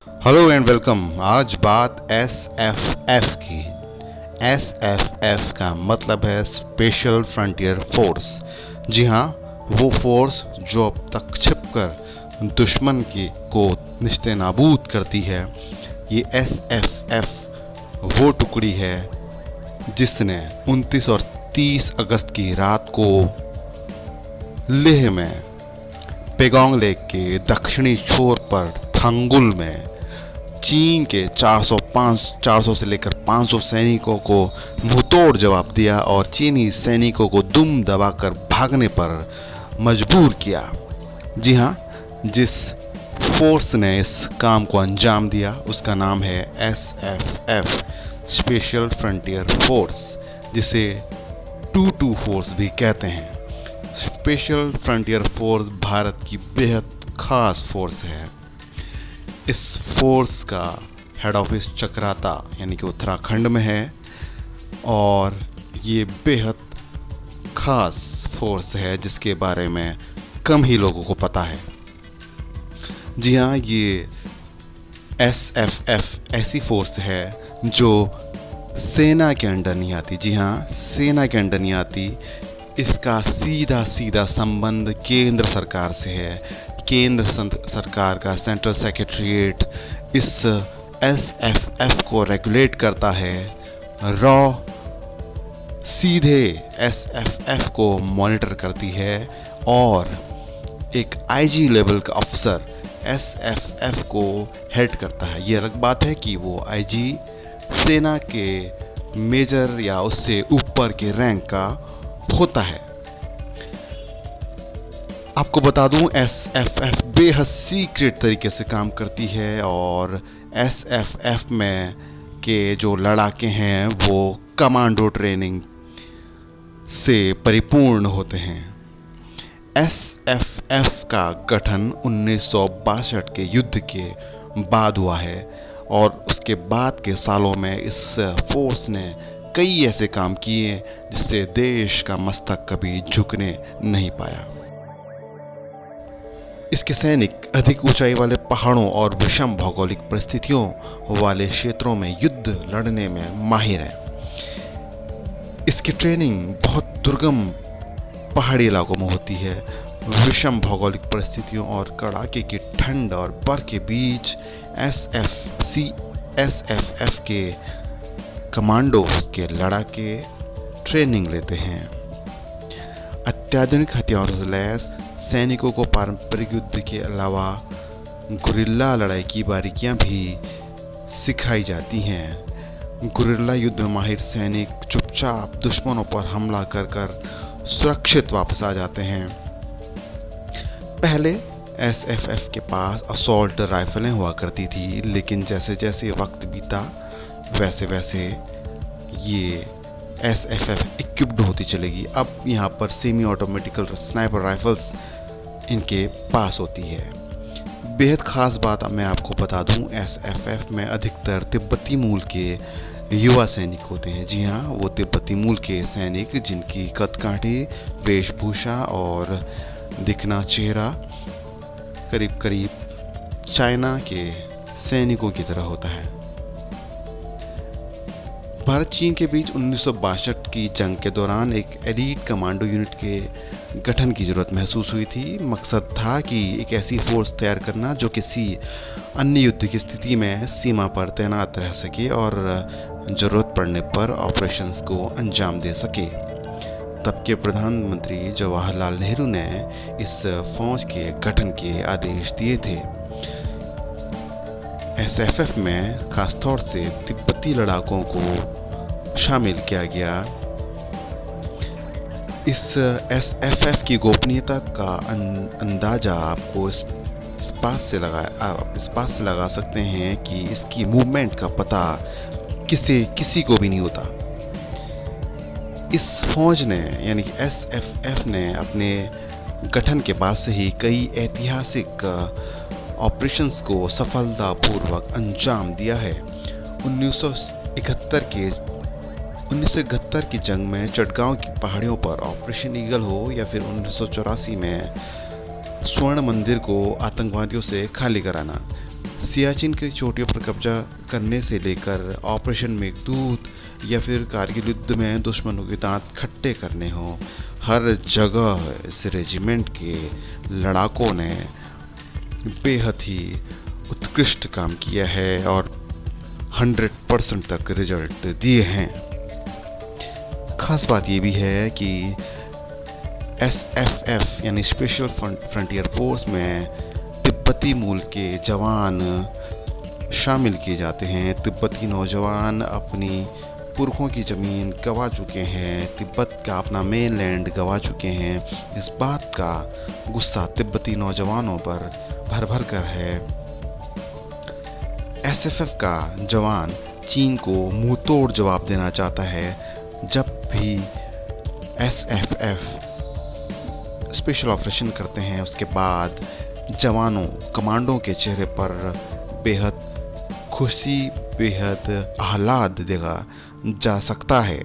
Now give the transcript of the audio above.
Hello and welcome. आज बात SFF की। एसएफएफ का मतलब है स्पेशल फ्रंटियर फोर्स। जी हाँ, वो फोर्स जो अब तक छिपकर दुश्मन की को निस्ते नाबूद करती है। ये एसएफएफ वो टुकड़ी है जिसने 29 और 30 अगस्त की रात को लेह में पेगोंग लेक के दक्षिणी छोर पर थंगुल में चीन के 400 से लेकर 500 सैनिकों को मुंहतोड़ जवाब दिया और चीनी सैनिकों को दुम दबाकर भागने पर मजबूर किया। जी हाँ, जिस फोर्स ने इस काम को अंजाम दिया उसका नाम है एसएफएफ, स्पेशल फ्रंटियर फोर्स, जिसे 22 फोर्स भी कहते हैं। स्पेशल फ्रंटियर फोर्स भारत की बेहद खास फोर्स है। इस फोर्स का हेड ऑफिस चक्राता यानी कि उत्तराखंड में है और ये बेहद खास फोर्स है जिसके बारे में कम ही लोगों को पता है। जी हाँ, ये एसएफएफ ऐसी फोर्स है जो सेना के अंडर नहीं आती। जी हाँ, सेना के अंडर नहीं आती। इसका सीधा सीधा संबंध केंद्र सरकार से है। केंद्र सरकार का सेंट्रल सेक्रेटरीट इस एसएफएफ को रेगुलेट करता है। रॉ सीधे एसएफएफ को मॉनिटर करती है और एक आईजी लेवल का अफसर एसएफएफ को हेड करता है। ये अलग बात है कि वो आईजी सेना के मेजर या उससे ऊपर के रैंक का होता है। आपको बता दूं, एसएफएफ बेहद सीक्रेट तरीके से काम करती है और एसएफएफ में के जो लड़ाके हैं वो कमांडो ट्रेनिंग से परिपूर्ण होते हैं। एसएफएफ का गठन 1962 के युद्ध के बाद हुआ है और उसके बाद के सालों में इस फोर्स ने कई ऐसे काम किए जिससे देश का मस्तक कभी झुकने नहीं पाया। इसके सैनिक अधिक ऊंचाई वाले पहाड़ों और विषम भौगोलिक परिस्थितियों वाले क्षेत्रों में युद्ध लड़ने में माहिर हैं। इसकी ट्रेनिंग बहुत दुर्गम पहाड़ी इलाकों में होती है। विषम भौगोलिक परिस्थितियों और कड़ाके की ठंड और बर्फ के बीच एसएफएफ के कमांडोज के लड़ाके ट्रेनिंग लेते हैं। अत्याधुनिक हथियारों से लैस सैनिकों को पारंपरिक युद्ध के अलावा गुरिल्ला लड़ाई की बारीकियां भी सिखाई जाती हैं। गुरिल्ला युद्ध में माहिर सैनिक चुपचाप दुश्मनों पर हमला कर कर सुरक्षित वापस आ जाते हैं। पहले एसएफएफ के पास असॉल्ट राइफलें हुआ करती थी, लेकिन जैसे जैसे वक्त बीता वैसे वैसे ये एसएफएफ इक्विप्ड होती चलेगी। अब यहाँ पर सेमी ऑटोमेटिकल स्नाइपर राइफल्स इनके पास होती है। बेहद ख़ास बात मैं आपको बता दूं, एसएफएफ में अधिकतर तिब्बती मूल के युवा सैनिक होते हैं। जी हाँ, वो तिब्बती मूल के सैनिक जिनकी कदकाठी, वेशभूषा और दिखना चेहरा करीब करीब चाइना के सैनिकों की तरह होता है। भारत चीन के बीच 1962 की जंग के दौरान एक एलीट कमांडो यूनिट के गठन की ज़रूरत महसूस हुई थी। मकसद था कि एक ऐसी फोर्स तैयार करना जो किसी अन्य युद्ध की स्थिति में सीमा पर तैनात रह सके और ज़रूरत पड़ने पर ऑपरेशंस को अंजाम दे सके। तब के प्रधानमंत्री जवाहरलाल नेहरू ने इस फौज के गठन के आदेश दिए थे। एसएफएफ में खासतौर से तिब्बती लड़ाकों को शामिल किया गया। इस एसएफएफ की गोपनीयता का अंदाज़ा आपको इस बात से लगा सकते हैं कि इसकी मूवमेंट का पता किसी को भी नहीं होता। इस फौज ने यानी कि एसएफएफ ने अपने गठन के बाद से ही कई ऐतिहासिक ऑपरेशंस को सफलतापूर्वक अंजाम दिया है। 1971 की जंग में चटगांव की पहाड़ियों पर ऑपरेशन ईगल हो या फिर 1984 में स्वर्ण मंदिर को आतंकवादियों से खाली कराना, सियाचिन की चोटियों पर कब्जा करने से लेकर ऑपरेशन मेघदूत या फिर कारगिल युद्ध में दुश्मनों के दांत खट्टे करने हों, हर जगह इस रेजिमेंट के लड़ाकों ने बेहद ही उत्कृष्ट काम किया है और 100% तक रिजल्ट दिए हैं। खास बात ये भी है कि SFF यानी स्पेशल फ्रंटियर फोर्स में तिब्बती मूल के जवान शामिल किए जाते हैं। तिब्बती नौजवान अपनी पुरखों की ज़मीन गंवा चुके हैं, तिब्बत का अपना मेनलैंड गंवा चुके हैं। इस बात का गुस्सा तिब्बती नौजवानों पर भर भर कर है। SFF का जवान चीन को मुंह तोड़ जवाब देना चाहता है। जब भी SFF स्पेशल ऑपरेशन करते हैं, उसके बाद जवानों कमांडो के चेहरे पर बेहद खुशी, बेहद आह्लाद देखा जा सकता है।